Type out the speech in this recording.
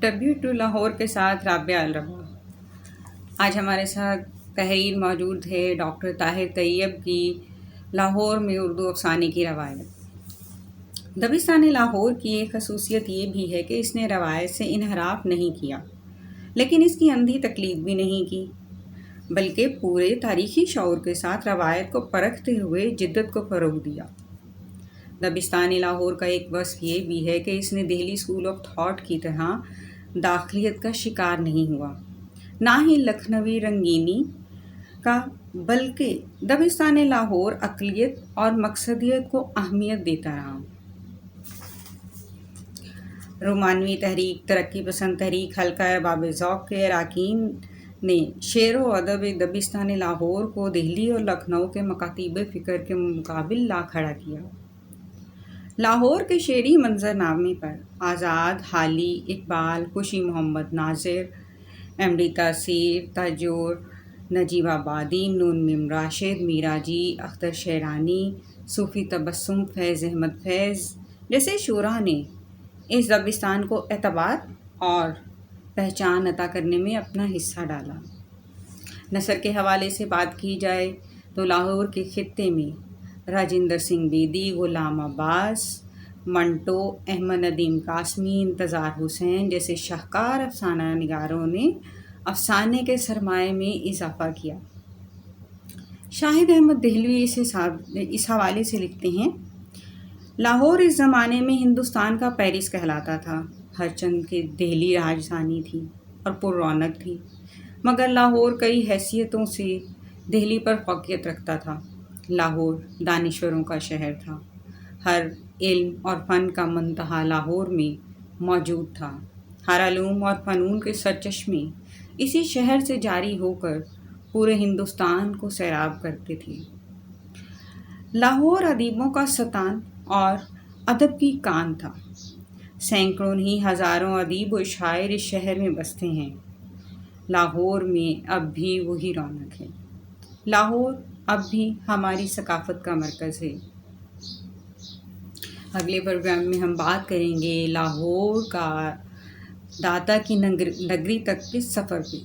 ٹربیوٹ to Lahore کے ساتھ رابعہ الربا۔ آج ہمارے ساتھ تحریر موجود ہے ڈاکٹر طاہر طیب کی لاہور میں اردو افسانے کی روایت۔ دبستان لاہور کی ایک خصوصیت یہ بھی ہے کہ اس نے روایت سے انحراف نہیں کیا، لیکن اس کی اندھی تقلید بھی نہیں کی، بلکہ پورے تاریخی شعور کے ساتھ روایت کو پرکھتے ہوئے جدت کو فروغ دیا۔ دبستان لاہور کا ایک وصف یہ بھی ہے کہ اس نے دہلی اسکول آف تھاٹ کی طرح داخلیت کا شکار نہیں ہوا، نہ ہی لکھنوی رنگینی کا، بلکہ دبستان لاہور اقلیت اور مقصدیت کو اہمیت دیتا رہا۔ رومانوی تحریک، ترقی پسند تحریک، حلقہ باب ذوق کے اراکین نے شعر و ادب دبستان لاہور کو دہلی اور لکھنؤ کے مکاتیب فکر کے مقابل لا کھڑا کیا۔ لاہور کے شعری منظرنامے پر آزاد، حالی، اقبال، خوشی محمد ناظر، ایم.ڈی. تاثیر، تاجور، نجیب آبادی، نون میم راشد، میرا جی، اختر شیرانی، صوفی تبسم، فیض احمد فیض جیسے شعراء نے اس دبستان کو اعتبار اور پہچان عطا کرنے میں اپنا حصہ ڈالا۔ نثر کے حوالے سے بات کی جائے تو لاہور کے خطے میں راجندر سنگھ بیدی، غلام عباس، منٹو، احمد ندیم قاسمی، انتظار حسین جیسے شاہکار افسانہ نگاروں نے افسانے کے سرمایہ میں اضافہ کیا۔ شاہد احمد دہلوی اس حوالے سے لکھتے ہیں: لاہور اس زمانے میں ہندوستان کا پیرس کہلاتا تھا، ہر چند کہ دہلی راجدھانی تھی اور پر رونق تھی، مگر لاہور کئی حیثیتوں سے دہلی پر فوقیت رکھتا تھا۔ لاہور دانشوروں کا شہر تھا، ہر علم اور فن کا منتہا لاہور میں موجود تھا، ہر علوم اور فنون کے سرچشمے اسی شہر سے جاری ہو کر پورے ہندوستان کو سیراب کرتے تھے۔ لاہور ادیبوں کا ستان اور ادب کی کان تھا، سینکڑوں نہیں ہزاروں ادیب و شاعر اس شہر میں بستے ہیں۔ لاہور میں اب بھی وہی رونق ہے، لاہور اب بھی ہماری ثقافت کا مرکز ہے۔ اگلے پروگرام میں ہم بات کریں گے لاہور کا داتا کی نگری تک کے سفر پہ۔